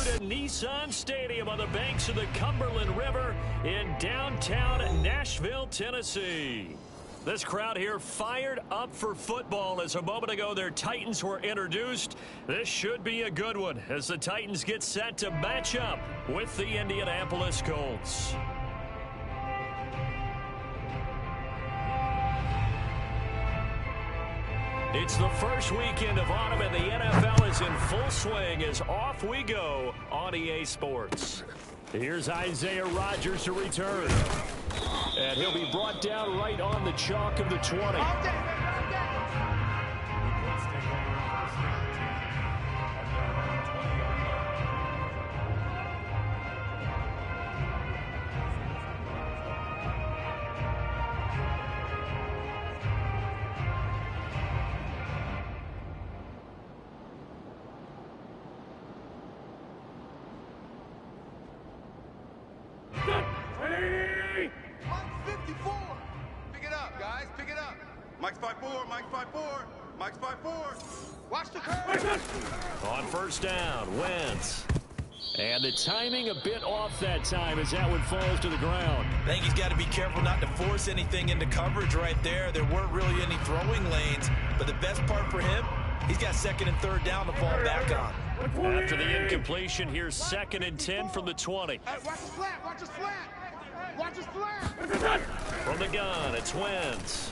to Nissan Stadium on the banks of the Cumberland River in downtown Nashville, Tennessee. This crowd here fired up for football as a moment ago their Titans were introduced. This should be a good one as the Titans get set to match up with the Indianapolis Colts. It's the first weekend of autumn and the NFL is in full swing as off we go on EA Sports. Here's Isaiah Rodgers to return. And he'll be brought down right on the chalk of the 20. Pick it up, guys. Pick it up. Mike's 5'4", Mike's 5'4", Mike's 5'4". Watch the curve. On first down, Wentz. And the timing a bit off that time as that one falls to the ground. I think he's got to be careful not to force anything into coverage right there. There weren't really any throwing lanes, but the best part for him, he's got second and third down to fall back on. After the incompletion, here's 2nd and 10 from the 20. Hey, watch his flat. Watch his flat. Watch his flat. From the gun, it's Wentz.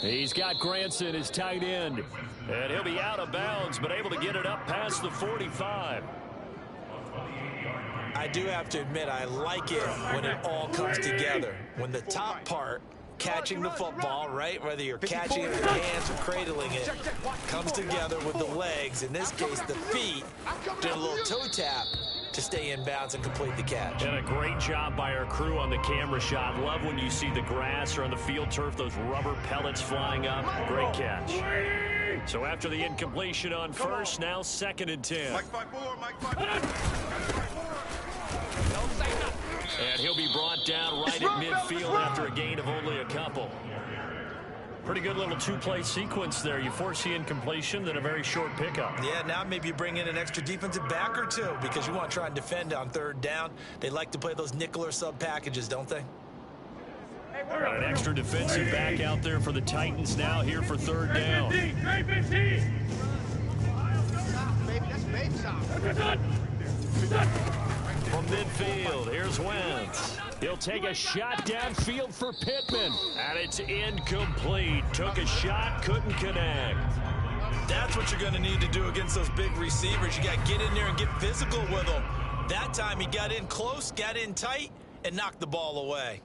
He's got Granson, his tight end. And he'll be out of bounds, but able to get it up past the 45. I do have to admit, I like it when it all comes together. When the top part, catching the football, right, whether you're catching it with your hands or cradling it, comes together with the legs, in this case the feet, do a little toe tap to stay in bounds and complete the catch. And a great job by our crew on the camera shot. Love when you see the grass or on the field turf, those rubber pellets flying up. Great catch. So after the incompletion on first, now 2nd and 10. Mike's 5'4", Mike's 5'4". And he'll be brought down right at midfield after a gain of only a couple. Pretty good little two-play sequence there. You force the incompletion, then a very short pickup. Yeah, now maybe you bring in an extra defensive back or two because you want to try and defend on third down. They like to play those nickel or sub packages, don't they? Got an extra defensive back out there for the Titans now here for third down. From midfield, here's Wentz. He'll take a shot downfield for Pittman. And it's incomplete. Took a shot, couldn't connect. That's what you're going to need to do against those big receivers. You got to get in there and get physical with them. That time he got in close, got in tight, and knocked the ball away.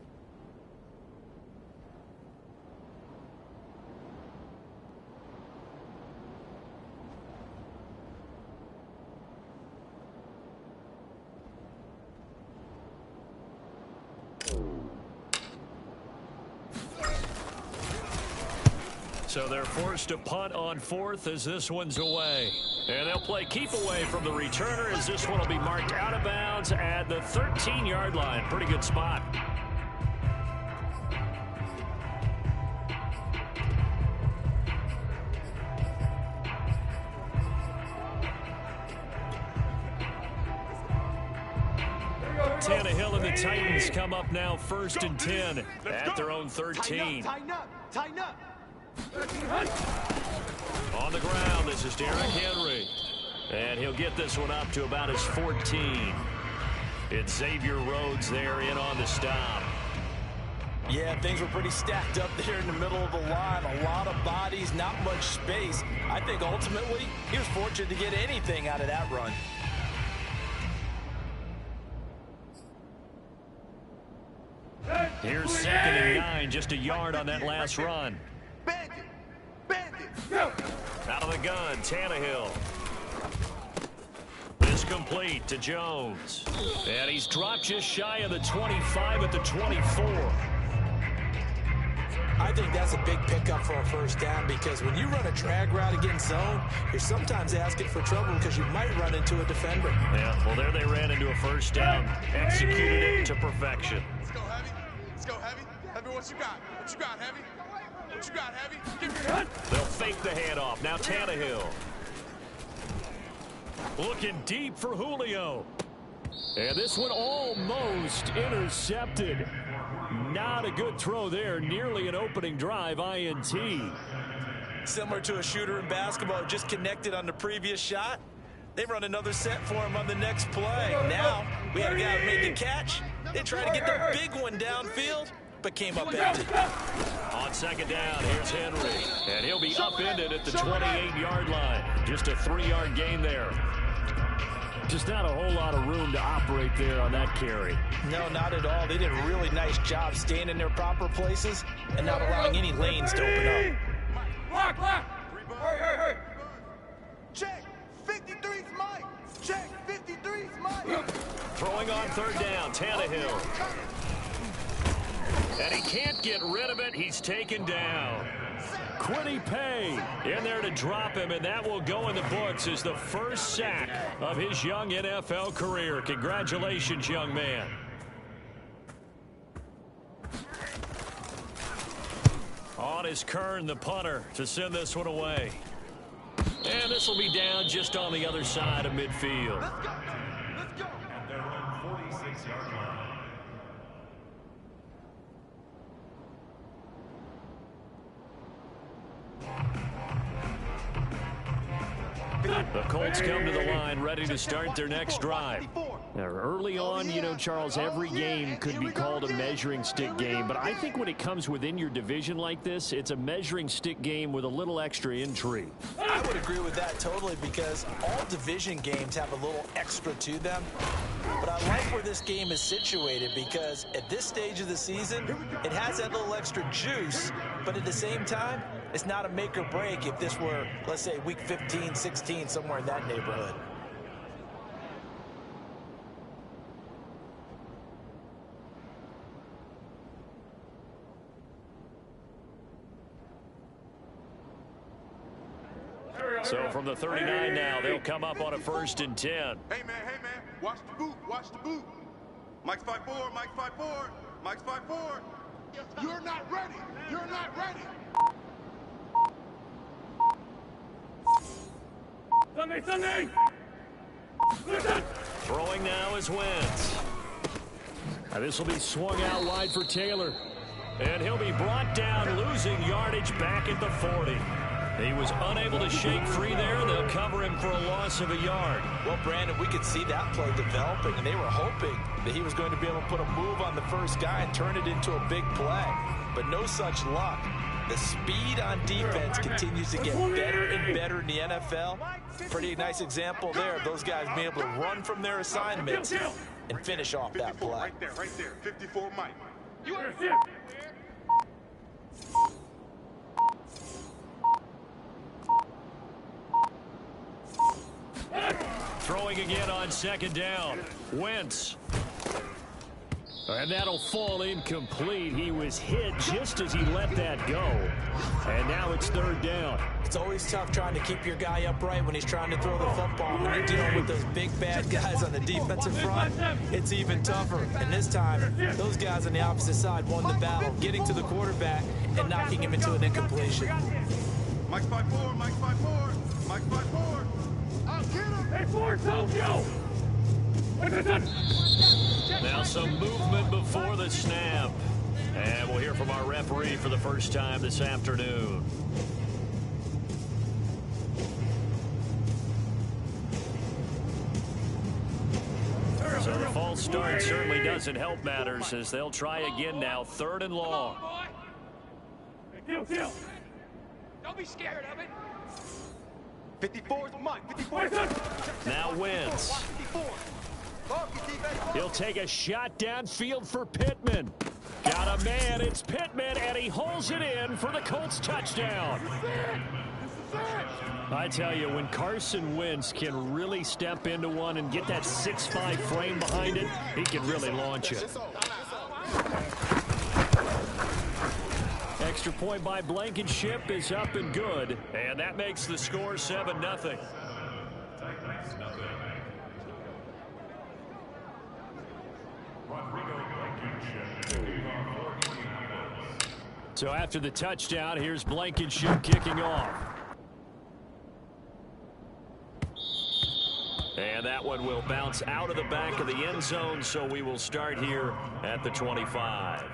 So they're forced to punt on 4th as this one's away. And they'll play keep away from the returner as this one will be marked out of bounds at the 13-yard line. Pretty good spot. Tannehill and the Titans come up now 1st and 10 at their own 13. Tighten up. Tighten up. On the ground, this is Derrick Henry. And he'll get this one up to about his 14. It's Xavier Rhodes there in on the stop. Yeah, things were pretty stacked up there in the middle of the line. A lot of bodies, not much space. I think ultimately he was fortunate to get anything out of that run. Here's 2nd and 9, just a yard on that last run. Out of the gun, Tannehill. This complete to Jones. And he's dropped just shy of the 25 at the 24. I think that's a big pickup for a first down because when you run a drag route against zone, you're sometimes asking for trouble because you might run into a defender. Yeah, well, there they ran into a first down. Executed it to perfection. Let's go, Heavy. Let's go, Heavy. Heavy, what you got? What you got, Heavy? What you got, Heavy? Give me that. They'll fake the handoff. Now Tannehill. Looking deep for Julio. And this one almost intercepted. Not a good throw there. Nearly an opening drive INT. Similar to a shooter in basketball, just connected on the previous shot. They run another set for him on the next play. Now, we had a guy who made the catch. They tried to get the big one downfield, but came up empty. On second down, here's Henry. And he'll be upended at the 28-yard line. Just a 3-yard gain there. Just not a whole lot of room to operate there on that carry. No, not at all. They did a really nice job staying in their proper places and not allowing any lanes to open up. Block. Hey. Check. 53's Mike. Check. 53's Mike. Throwing on third down, Tannehill. And he can't get rid of it. He's taken down. Quiddy Pay in there to drop him, and that will go in the books as the first sack of his young NFL career. Congratulations, young man. On is Kern, the punter, to send this one away. And this will be down just on the other side of midfield. Let's go. At their own 46-yard line. The Colts come to the line ready to start their next drive. Now, early on, you know, Charles, every game could be called a measuring stick game, but I think when it comes within your division like this, it's a measuring stick game with a little extra intrigue. I would agree with that totally, because all division games have a little extra to them. But I like where this game is situated, because at this stage of the season, it has that little extra juice, but at the same time, it's not a make or break if this were, let's say, week 15, 16, somewhere in that neighborhood. So from the 39 now, they'll come up on a 1st and 10. Hey, man. Watch the boot. Mike's 5'4", Mike's 5'4", Mike's 5'4". You're not ready. Sunday. Throwing now is Wentz. Now this will be swung out wide for Taylor. And he'll be brought down, losing yardage back at the 40. He was unable to shake free there. They'll cover him for a loss of a yard. Well, Brandon, we could see that play developing, and they were hoping that he was going to be able to put a move on the first guy and turn it into a big play. But no such luck. The speed on defense continues to get better and better in the NFL. Pretty nice example there of those guys being able to run from their assignments and finish off that play. Right there. 54 Mike. Throwing again on second down. Wentz. And that'll fall incomplete. He was hit just as he let that go. And now it's 3rd down. It's always tough trying to keep your guy upright when he's trying to throw the football. When you're dealing with those big, bad guys on the defensive front, it's even tougher. And this time, those guys on the opposite side won the battle, getting to the quarterback and knocking him into an incompletion. Mike's 5'4", Mike's 5'4", Mike's 5'4". I'll get him. Hey, Ford, Tokyo! Now some movement before the snap. And we'll hear from our referee for the first time this afternoon. So the false start certainly doesn't help matters as they'll try again now. 3rd and long. Kill. Don't be scared of it. 54's Mike. 54. Now Wentz. 54. He'll take a shot downfield for Pittman. Got a man, it's Pittman, and he holds it in for the Colts touchdown. I tell you, when Carson Wentz can really step into one and get that 6'5" frame behind it, he can really launch it. Extra point by Blankenship is up and good, and that makes the score 7-0. So after the touchdown, here's Blankenship kicking off. And that one will bounce out of the back of the end zone, so we will start here at the 25.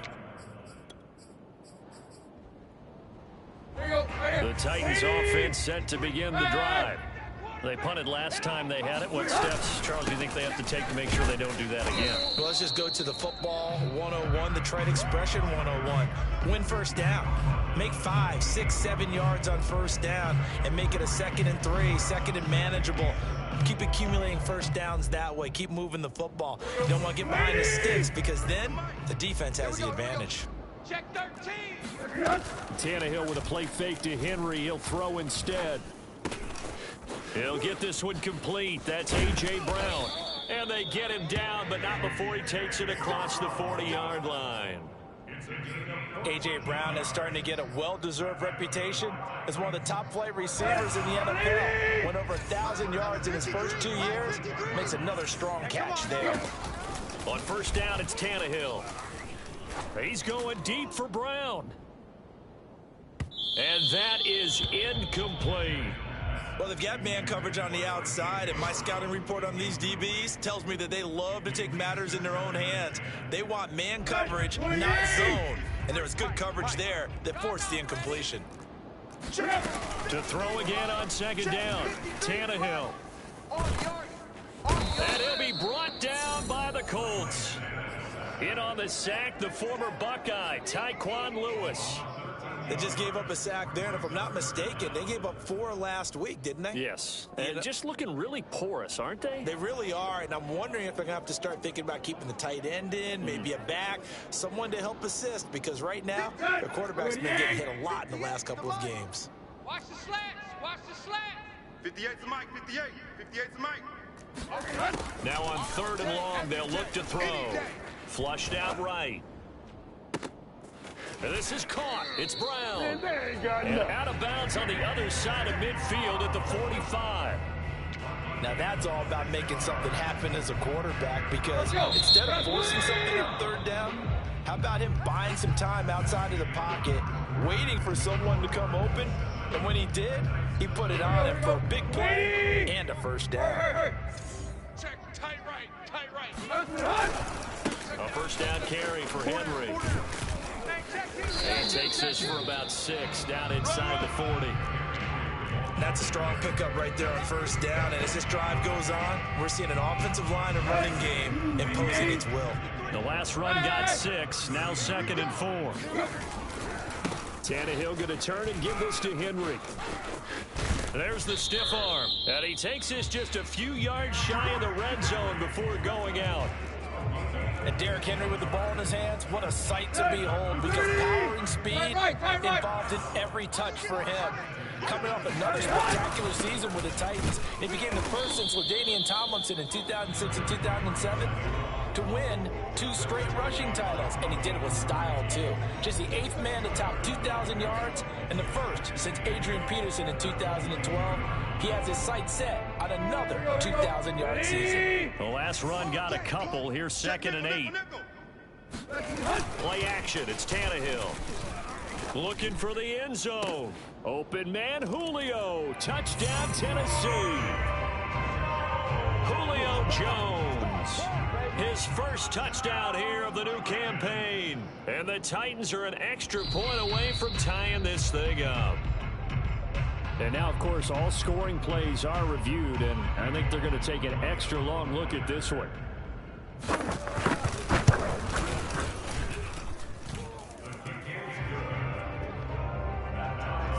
The Titans offense set to begin the drive. They punted last time they had it. What steps, Charles, do you think they have to take to make sure they don't do that again? Well, let's just go to the football 101, the trade expression 101. Win first down. Make 5, 6, 7 yards on first down and make it a 2nd and 3, 2nd and manageable. Keep accumulating first downs that way. Keep moving the football. You don't want to get behind the sticks because then the defense has the advantage. Check 13. Tannehill with a play fake to Henry. He'll throw instead. He'll get this one complete. That's A.J. Brown. And they get him down, but not before he takes it across the 40-yard line. A.J. Brown is starting to get a well-deserved reputation as one of the top-flight receivers in the NFL. Went over 1,000 yards in his first 2 years. Makes another strong catch there. On first down, it's Tannehill. He's going deep for Brown. And that is incomplete. Well, they've got man coverage on the outside, and my scouting report on these DBs tells me that they love to take matters in their own hands. They want man coverage, not zone. And there was good coverage there that forced the incompletion. To throw again on second down, Tannehill. And he'll be brought down by the Colts. In on the sack, the former Buckeye, Tyquan Lewis. They just gave up a sack there, and if I'm not mistaken, they gave up 4 last week, didn't they? Yes, and just looking really porous, aren't they? They really are, and I'm wondering if they're going to have to start thinking about keeping the tight end in, maybe a back, someone to help assist, because right now, their quarterback's been getting hit a lot in the last couple of games. Watch the slats. Watch the slats. 58's Mike, 58. 58's Mike. Now on third and long, they'll look to throw. Flushed out right. This is caught. It's Brown. And out of bounds on the other side of midfield at the 45. Now that's all about making something happen as a quarterback, because instead of forcing something on third down, how about him buying some time outside of the pocket, waiting for someone to come open, and when he did, he put it on him for a big play and a first down. Check tight right. A first down carry for Henry. And he takes this for about 6 down inside the 40. That's a strong pickup right there on first down, and as this drive goes on, we're seeing an offensive line and running game imposing its will. The last run got 6, now 2nd and 4. Tannehill going to turn and give this to Henry. There's the stiff arm, and he takes this just a few yards shy of the red zone before going out. And Derrick Henry with the ball in his hands, what a sight to behold, because power and speed involved in every touch for him. Coming off another spectacular season with the Titans, he became the first since LaDainian Tomlinson in 2006 and 2007 to win 2 straight rushing titles, and he did it with style too. Just the 8th man to top 2,000 yards, and the first since Adrian Peterson in 2012. He has his sights set on another 2,000-yard season. The last run got a couple. Here's 2nd and 8. Play action. It's Tannehill. Looking for the end zone. Open man, Julio. Touchdown, Tennessee. Julio Jones. His first touchdown here of the new campaign. And the Titans are an extra point away from tying this thing up. And now, of course, all scoring plays are reviewed, and I think they're going to take an extra long look at this one.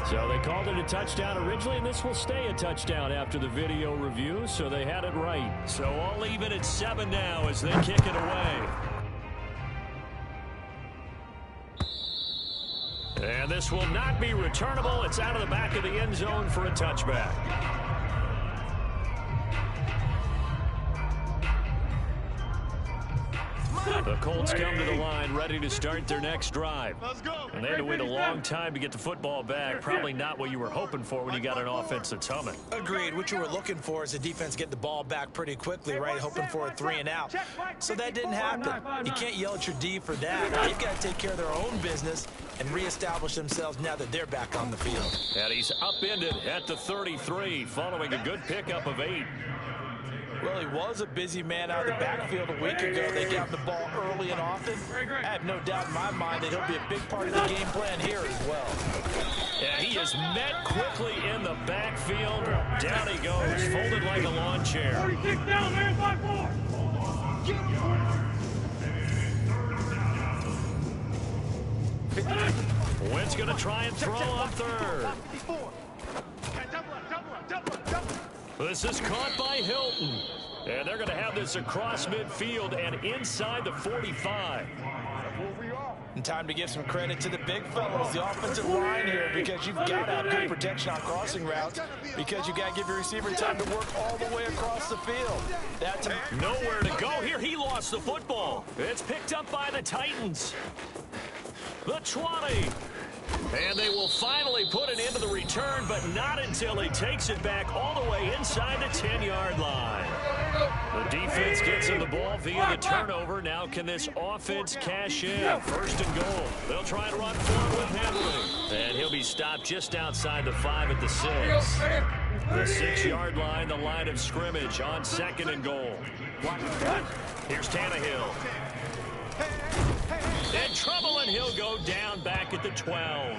So they called it a touchdown originally, and this will stay a touchdown after the video review, so they had it right. So all even at 7 now as they kick it away. And this will not be returnable. It's out of the back of the end zone for a touchback. The Colts come to the line ready to start their next drive. Let's go. And they had to wait a long time to get the football back. Probably not what you were hoping for when you got an offense that's humming. Agreed. What you were looking for is the defense get the ball back pretty quickly, right? Hoping for a 3 and out. So that didn't happen. You can't yell at your D for that. They've got to take care of their own business and reestablish themselves now that they're back on the field. And he's upended at the 33 following a good pickup of 8. Well, he was a busy man out of the backfield a week ago. They got the ball early and often. I have no doubt in my mind that he'll be a big part of the game plan here as well. And he is met quickly in the backfield. Down he goes, folded like a lawn chair. 46 down, man, 5-4. Wynn's going to try and throw on third. This is caught by Hilton. And they're going to have this across midfield and inside the 45. And time to give some credit to the big fellows, the offensive line here, because you've got to have good protection on crossing routes, because you've got to give your receiver time to work all the way across the field. That's nowhere to go here. He lost the football. It's picked up by the Titans. The 20. And they will finally put it into the return, but not until he takes it back all the way inside the 10-yard line. The defense gets him the ball via the turnover. Now can this offense cash in? First and goal. They'll try and run forward with Henry. And he'll be stopped just outside the 5 at the 6. The 6-yard line, the line of scrimmage on second and goal. Here's Tannehill. In trouble, and he'll go down back at the 12.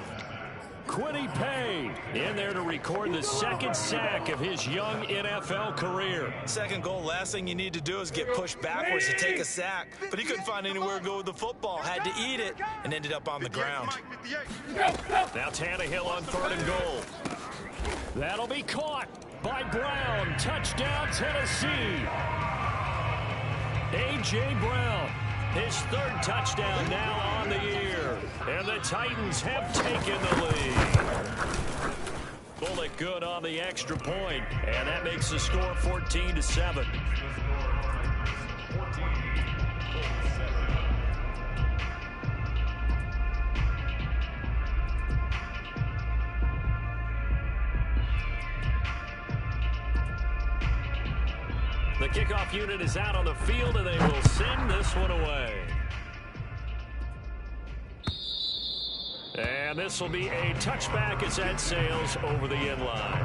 Quiddy Pay in there to record the second sack of his young NFL career. Second goal, last thing you need to do is get pushed backwards to take a sack. But he couldn't find anywhere to go with the football, had to eat it, and ended up on the ground. Now Tannehill on third and goal. That'll be caught by Brown. Touchdown, Tennessee. A.J. Brown. His third touchdown now on the year. And the Titans have taken the lead. Bullock good on the extra point, and that makes the score 14-7. The kickoff unit is out on the field, and they will send this one away. And this will be a touchback as that sails over the end line.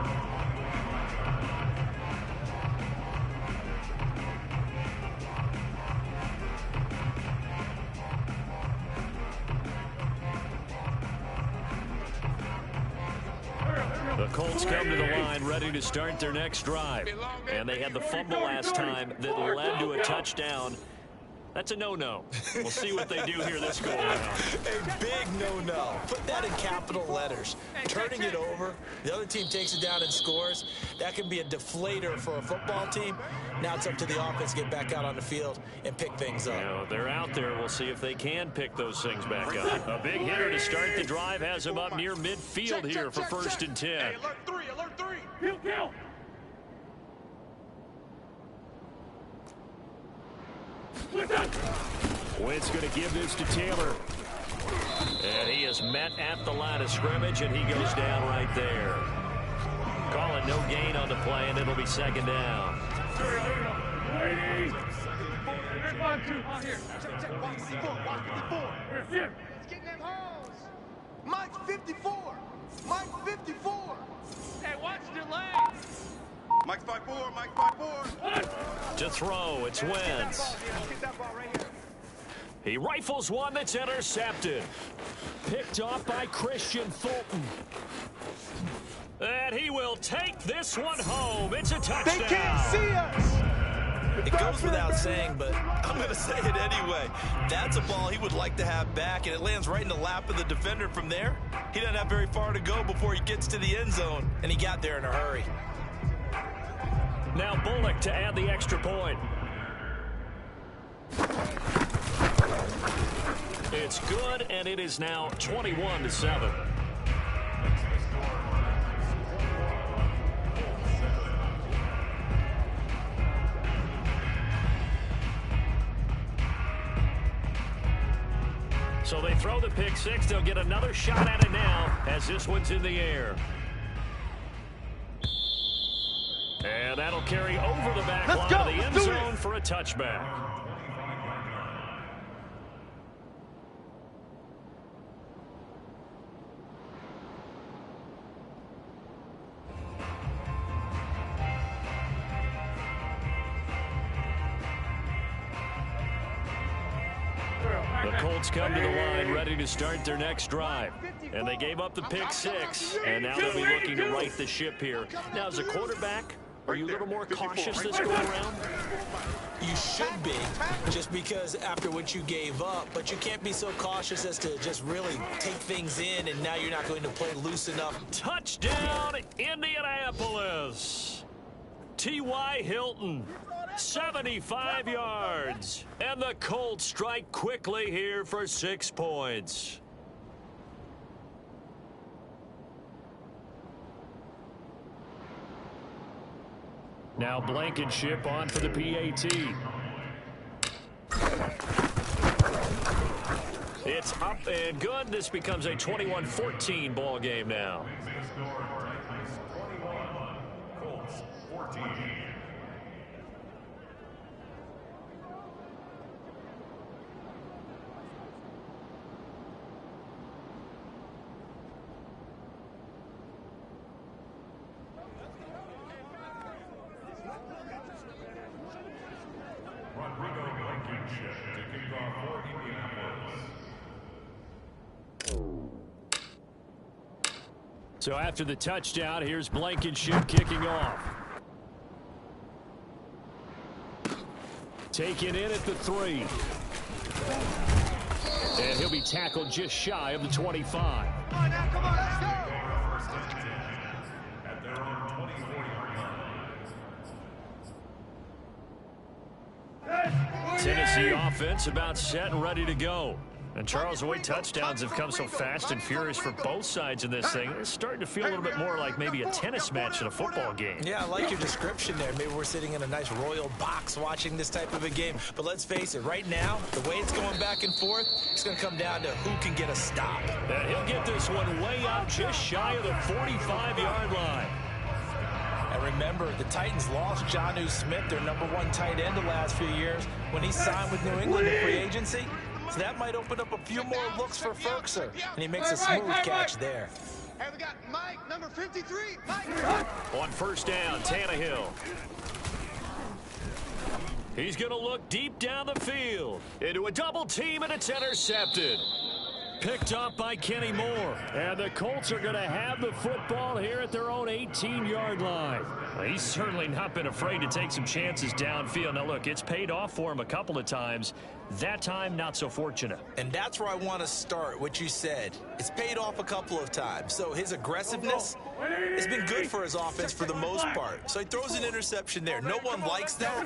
The Colts come to the line ready to start their next drive. And they had the fumble last time that led to a touchdown. That's a no-no. We'll see what they do here this go-around. A big no-no. Put that in capital letters. Turning it over, the other team takes it down and scores. That can be a deflator for a football team. Now it's up to the offense to get back out on the field and pick things up. Now, they're out there. We'll see if they can pick those things back up. A big hitter to start the drive has him up near midfield here for first and 10. Hey, alert 3, alert 3. Kill. Wynn's going to give this to Taylor. And he is met at the line of scrimmage, and he goes down right there. Calling no gain on the play, and it'll be second down. Mike 54. Mike 54. Hey, watch the legs. Mike 54. Mike 54. To throw, it's Wentz. He rifles one that's intercepted. Picked off by Christian Fulton. And he will take this one home. It's a touchdown. They can't see us. It goes without saying, but I'm going to say it anyway. That's a ball he would like to have back, and it lands right in the lap of the defender from there. He doesn't have very far to go before he gets to the end zone, and he got there in a hurry. Now Bullock to add the extra point. It's good, and it is now 21-7. So they throw the pick six. They'll get another shot at it now as this one's in the air. And that'll carry over the back line of the end zone for a touchback. The Colts come to the line ready to start their next drive. And they gave up the pick six, and now they'll be looking to right the ship here. Now, as a quarterback, are you a little more cautious this go around? You should be, just because after what you gave up, but you can't be so cautious as to just really take things in, and now you're not going to play loose enough. Touchdown, Indianapolis. T.Y. Hilton, 75 yards. And the Colts strike quickly here for 6 points. Now Blankenship on for the PAT. It's up and good. This becomes a 21-14 ball game now. Colts 14. To kick off for Indianapolis. So after the touchdown, here's Blankenship kicking off. Taken in at the 3. And he'll be tackled just shy of the 25. Come on now, come on, let's go. At their own 24-yard line. Tennessee offense about set and ready to go. And Charles, the way touchdowns have come so fast and furious for both sides in this thing, it's starting to feel a little bit more like maybe a tennis match in a football game. Yeah, I like your description there. Maybe we're sitting in a nice royal box watching this type of a game. But let's face it, right now, the way it's going back and forth, it's going to come down to who can get a stop. And he'll get this one way up just shy of the 45-yard line. And remember, the Titans lost Jonnu Smith, their #1 tight end the last few years, when he signed with New England in free agency. So that might open up a few more looks for Ferkser. And he makes a smooth catch there. Hey, we got Mike, number 53. Mike. On first down, Tannehill. He's going to look deep down the field. Into a double team, and it's intercepted. Picked up by Kenny Moore. And the Colts are going to have the football here at their own 18-yard line. Well, he's certainly not been afraid to take some chances downfield. Now, look, it's paid off for him a couple of times. That time, not so fortunate. And that's where I want to start, what you said. It's paid off a couple of times. So his aggressiveness has been good for his offense for the most part. So he throws an interception there. No one likes that,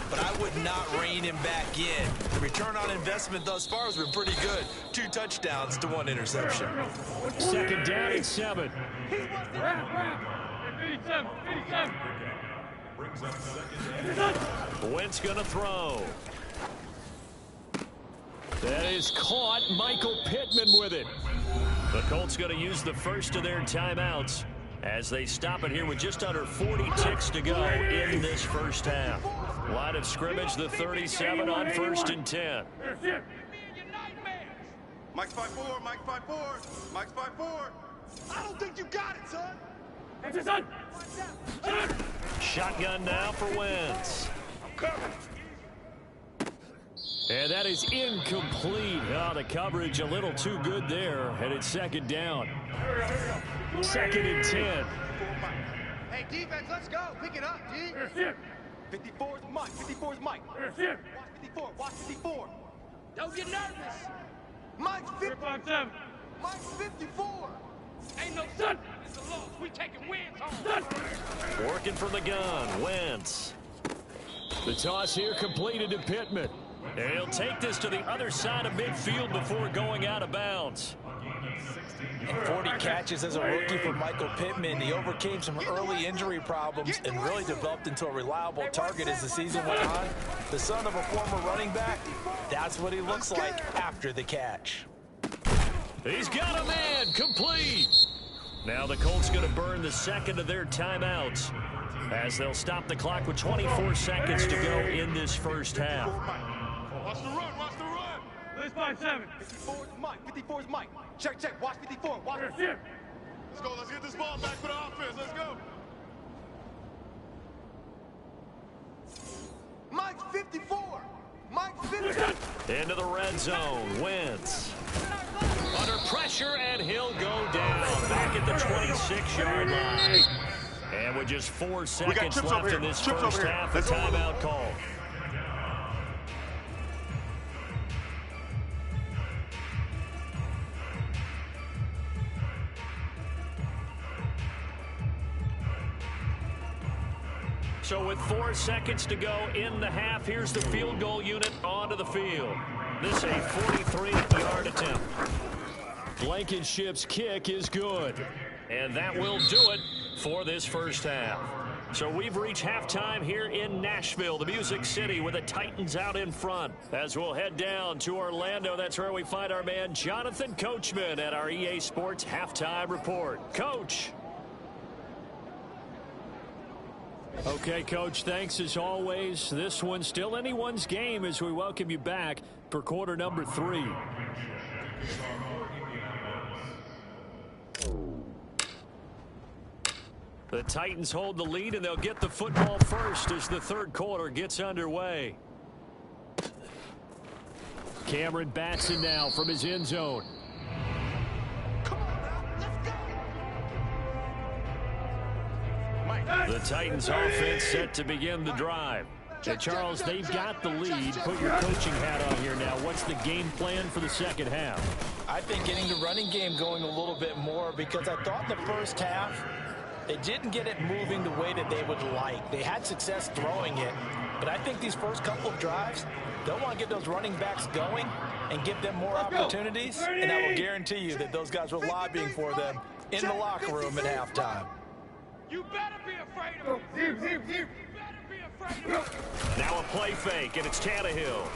but I would not rein him back in. The return on investment thus far has been pretty good. 2 touchdowns to 1 interception. Second down and 7. 57. Brings up second down. Wentz going to throw. That is caught. Michael Pittman with it. The Colts going to use the first of their timeouts as they stop it here with just under 40 ticks to go in this first half. Line of scrimmage, the 37 on 1st and 10. Mike's 5'4", Mike's 5'4", Mike's 5'4". I don't think you got it, son. That's it, son. Shotgun now for Wentz. I'm coming. And that is incomplete. Oh, the coverage a little too good there. And it's second down. 2nd and 10. Hey, defense, let's go. Pick it up, D. 54 is Mike. 54 is Mike. Watch 54. Watch 54. Don't get nervous. Mike's 50. 57. Mike's 54. Ain't no son. It's a loss. We taking wins home. Working from the gun. Wentz. The toss here completed to Pittman. And he'll take this to the other side of midfield before going out of bounds. And 40 catches as a rookie for Michael Pittman. He overcame some early injury problems and really developed into a reliable target as the season went on. The son of a former running back, that's what he looks like after the catch. He's got a man, complete. Now the Colts going to burn the second of their timeouts as they'll stop the clock with 24 seconds to go in this first half. Watch the run. Watch the run. Let's 57. 54 is Mike. 54 is Mike. Check. Watch 54. Watch. Let's go. Let's get this ball back for the offense. Let's go. Mike's 54. Mike's Into the red zone. Wentz. Under pressure, and he'll go down. Back at the 26-yard line. And with just 4 seconds left in this first half, a timeout call. So with 4 seconds to go in the half, here's the field goal unit onto the field. This a 43-yard attempt. Blankenship's kick is good. And that will do it for this first half. So we've reached halftime here in Nashville, the Music City, with the Titans out in front. As we'll head down to Orlando, that's where we find our man Jonathan Coachman at our EA Sports Halftime Report. Coach. Okay, Coach, thanks as always. This one's still anyone's game as we welcome you back for quarter number 3. The Titans hold the lead, and they'll get the football first as the third quarter gets underway. Cameron Batson now from his end zone. The Titans offense set to begin the drive. And Charles, they've got the lead. Put your coaching hat on here now. What's the game plan for the second half? I think getting the running game going a little bit more, because I thought the first half they didn't get it moving the way that they would like. They had success throwing it, but I think these first couple of drives, they'll want to get those running backs going and give them more opportunities, and I will guarantee you that those guys were lobbying for them in the locker room at halftime. You better be afraid of him. You better be afraid of him. Now a play fake, and it's Tannehill.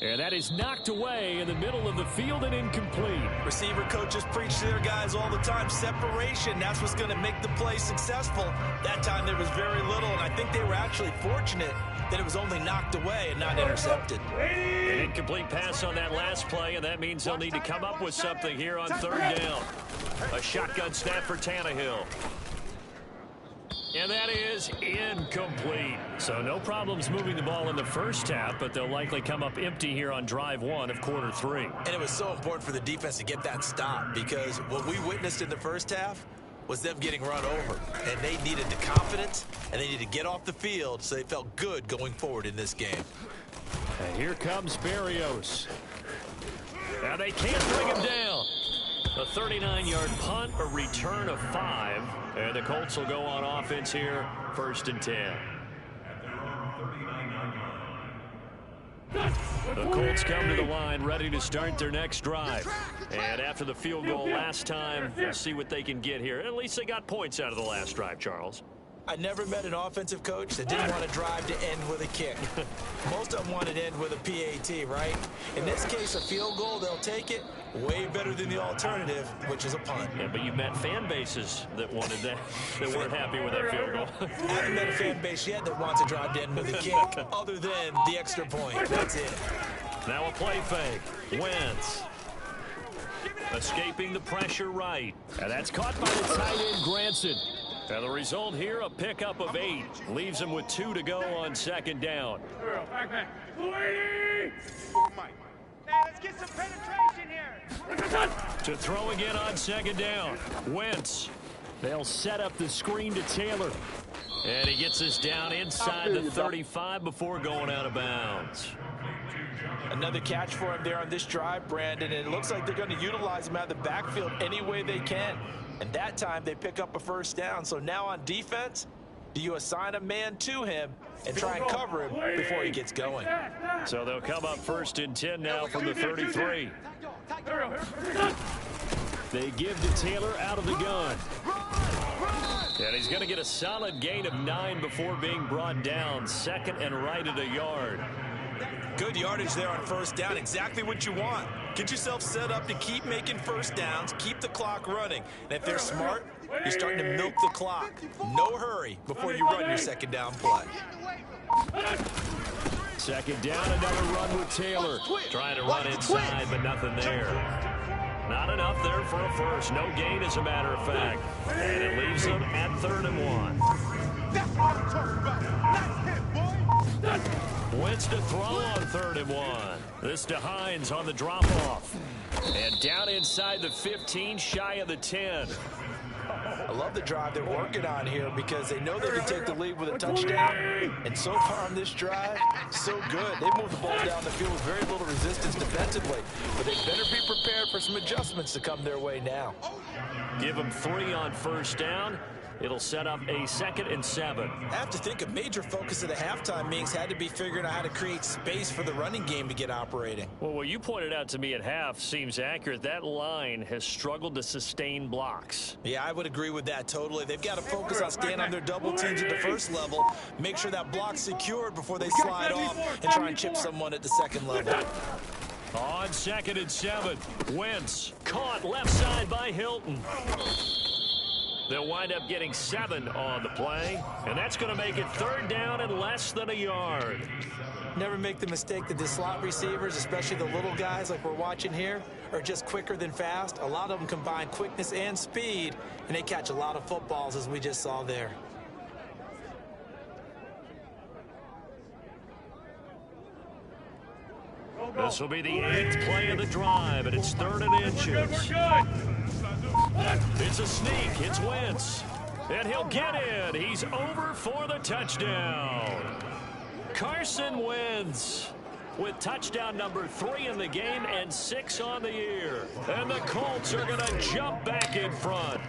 And that is knocked away in the middle of the field and incomplete. Receiver coaches preach to their guys all the time. Separation, that's what's going to make the play successful. That time there was very little, and I think they were actually fortunate that it was only knocked away and not intercepted. An incomplete pass on that last play, and that means they'll need to come up with something here on third down. A shotgun snap for Tannehill. And that is incomplete. So no problems moving the ball in the first half, but they'll likely come up empty here on drive 1 of quarter 3. And it was so important for the defense to get that stop, because what we witnessed in the first half was them getting run over. And they needed the confidence, and they needed to get off the field so they felt good going forward in this game. And here comes Berrios. Now they can't bring him down. A 39-yard punt, a return of 5. And the Colts will go on offense here, 1st and 10. The Colts come to the line ready to start their next drive. And after the field goal last time, we'll see what they can get here. At least they got points out of the last drive, Charles. I never met an offensive coach that didn't want to drive to end with a kick. Most of them want to end with a PAT, right? In this case, a field goal, they'll take it. Way better than the alternative, which is a punt. Yeah, but you've met fan bases that wanted that, that weren't happy with that field goal. I haven't met a fan base yet that wants to drive to end with a kick, other than the extra point. That's it. Now a play fake. Wentz. Escaping the pressure right. And that's caught by the tight end, Granson. And the result here, a pickup of 8. Leaves him with 2 to go on 2nd down. Hey, let's get some penetration here. To throw again on 2nd down. Wentz. They'll set up the screen to Taylor. And he gets us down inside the 35 before going out of bounds. Another catch for him there on this drive, Brandon, and it looks like they're going to utilize him out of the backfield any way they can. And that time they pick up a 1st down. So now on defense, do you assign a man to him and try and cover him before he gets going? So they'll come up 1st and 10 now from the 33. They give to Taylor out of the gun. And he's going to get a solid gain of 9 before being brought down. 2nd and right at a yard. Good yardage there on 1st down. Exactly what you want. Get yourself set up to keep making 1st downs, keep the clock running. And if they're smart, you're starting to milk the clock. No hurry before you run your 2nd down play. 2nd down, another run with Taylor. Trying to run inside, but nothing there. Not enough there for a first. No gain, as a matter of fact. And it leaves them at 3rd and 1. That's what I'm talking about. Nice hit, boy. Wentz to throw on 3rd and 1. This to Hines on the drop-off. And down inside the 15, shy of the 10. I love the drive they're working on here because they know they can take the lead with a touchdown. And so far on this drive, so good. They moved the ball down the field with very little resistance defensively. But they better be prepared for some adjustments to come their way now. Give them 3 on 1st down. It'll set up a 2nd and 7. I have to think a major focus of the halftime meetings had to be figuring out how to create space for the running game to get operating. Well, what you pointed out to me at half seems accurate. That line has struggled to sustain blocks. Yeah, I would agree with that totally. They've got to focus on staying on their double teams at the first level, make sure that block's secured before they slide off and try and chip someone at the second level. On 2nd and 7, Wentz caught left side by Hilton. They'll wind up getting 7 on the play, and that's going to make it 3rd down and less than a yard. Never make the mistake that the slot receivers, especially the little guys like we're watching here, are just quicker than fast. A lot of them combine quickness and speed, and they catch a lot of footballs, as we just saw there. This will be the 8th play of the drive, and it's 3rd and inches. It's a sneak. It's Wentz. And he'll get in. He's over for the touchdown. Carson Wentz with touchdown number 3 in the game and 6 on the year. And the Colts are going to jump back in front.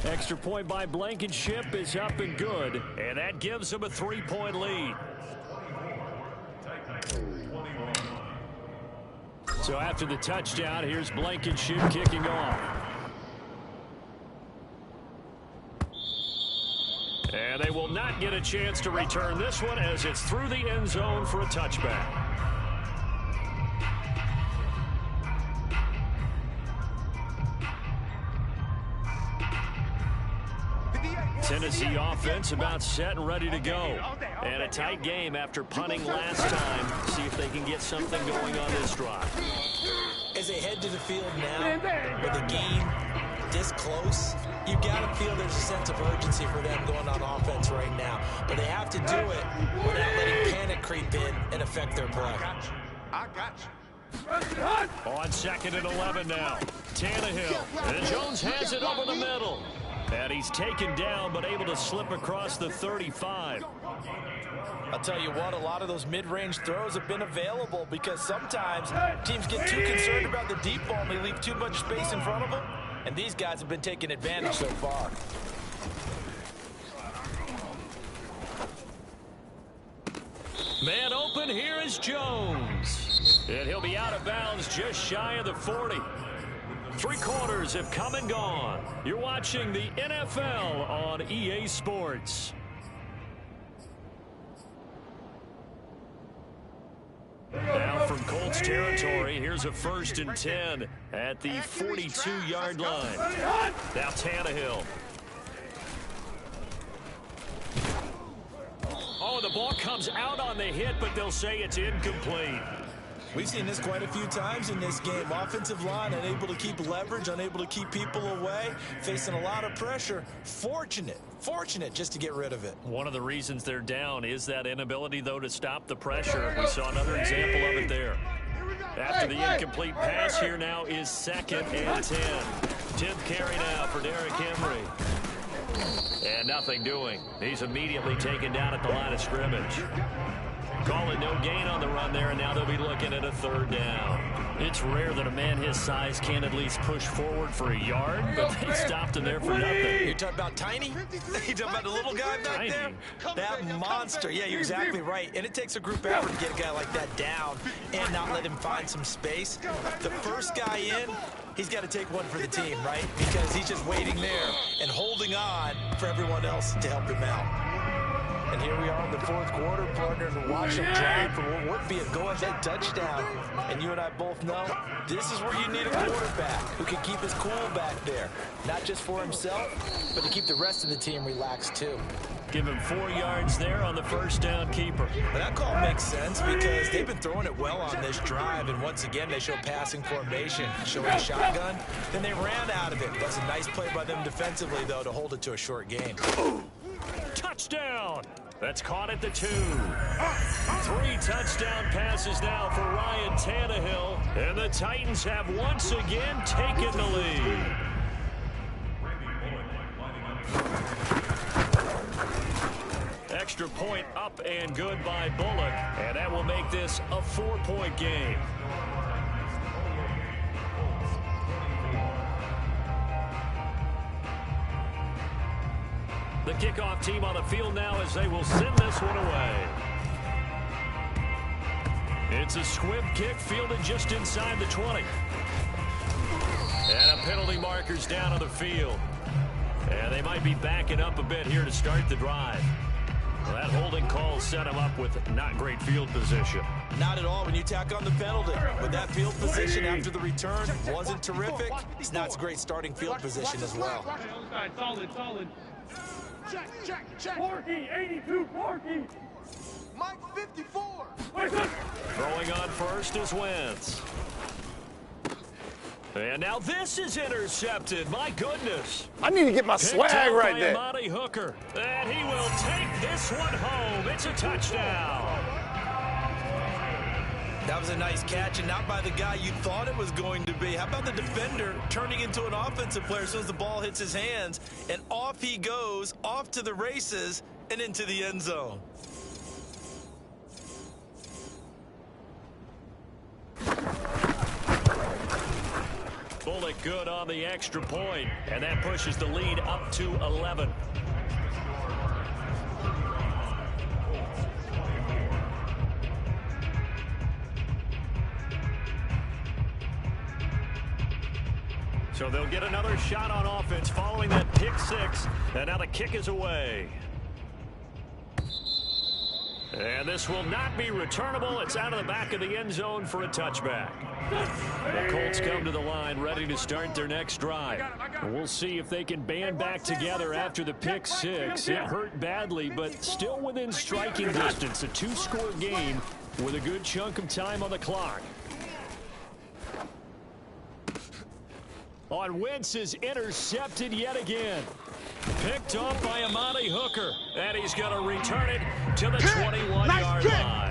Extra point by Blankenship is up and good. And that gives them a 3-point lead. So after the touchdown, here's Blankenship kicking off. And they will not get a chance to return this one as it's through the end zone for a touchback. Tennessee offense about set and ready to go. And a tight game after punting last time. See if they can get something going on this drive. As they head to the field now, with the game this close, you've got to feel there's a sense of urgency for them going on offense right now. But they have to do it without letting panic creep in and affect their play. I got you. On 2nd and 11 now. Tannehill. And Jones has it over the middle. And he's taken down, but able to slip across the 35. I'll tell you what, a lot of those mid-range throws have been available because sometimes teams get too concerned about the deep ball and they leave too much space in front of them. And these guys have been taking advantage so far. Man open, here is Jones. And he'll be out of bounds just shy of the 40. 3 quarters have come and gone. You're watching the NFL on EA Sports. Now from Colts territory, here's a 1st and 10 at the 42-yard line. Now Tannehill. Oh, the ball comes out on the hit, but they'll say it's incomplete. We've seen this quite a few times in this game. Offensive line unable to keep leverage, unable to keep people away, facing a lot of pressure. Fortunate just to get rid of it. One of the reasons they're down is that inability, though, to stop the pressure. We saw another example of it there. After the incomplete pass, here now is 2nd and 10. 10th carry now for Derrick Henry. And nothing doing. He's immediately taken down at the line of scrimmage. Calling no gain on the run there, and now they'll be looking at a 3rd down. It's rare that a man his size can at least push forward for a yard, but they stopped him there for nothing. You're talking about Tiny? You're talking about the little guy back Tiny. there? That monster. Yeah, you're exactly right. And it takes a group effort to get a guy like that down and not let him find some space. The first guy in, he's got to take one for the team, right? Because he's just waiting there and holding on for everyone else to help him out. And here we are in the 4th quarter, partners, and watch him drive for what would be a go-ahead touchdown. And you and I both know this is where you need a quarterback who can keep his cool back there. Not just for himself, but to keep the rest of the team relaxed too. Give him 4 yards there on the 1st down keeper. But that call makes sense because they've been throwing it well on this drive. And once again, they show passing formation, showing a shotgun. Then they ran out of it. That's a nice play by them defensively, though, to hold it to a short gain. Touchdown. That's caught at the 2. 3 touchdown passes now for Ryan Tannehill. And the Titans have once again taken the lead. Extra point up and good by Bullock. And that will make this a 4-point game. The kickoff team on the field now as they will send this one away. It's a squib kick fielded just inside the 20. And a penalty marker's down on the field. And they might be backing up a bit here to start the drive. Well, that holding call set him up with not great field position. Not at all when you tack on the penalty. But that field position after the return wasn't terrific. It's not a great starting field position as well. Solid. Check. Porky, 82, Porky. Mike 54. Throwing on first is Wentz. And now this is intercepted. My goodness. I need to get my swag right there. Amani Hooker. And he will take this one home. It's a touchdown. That was a nice catch, and not by the guy you thought it was going to be. How about the defender turning into an offensive player as soon as the ball hits his hands, and off he goes, off to the races, and into the end zone. Bullock good on the extra point, and that pushes the lead up to 11. So they'll get another shot on offense following that pick 6, and now the kick is away. And this will not be returnable. It's out of the back of the end zone for a touchback. The Colts come to the line ready to start their next drive. We'll see if they can band back together after the pick 6. It hurt badly, but still within striking distance. A 2-score game with a good chunk of time on the clock. On Wentz is intercepted yet again. Picked off by Amani Hooker. And he's going to return it to the 21-yard line.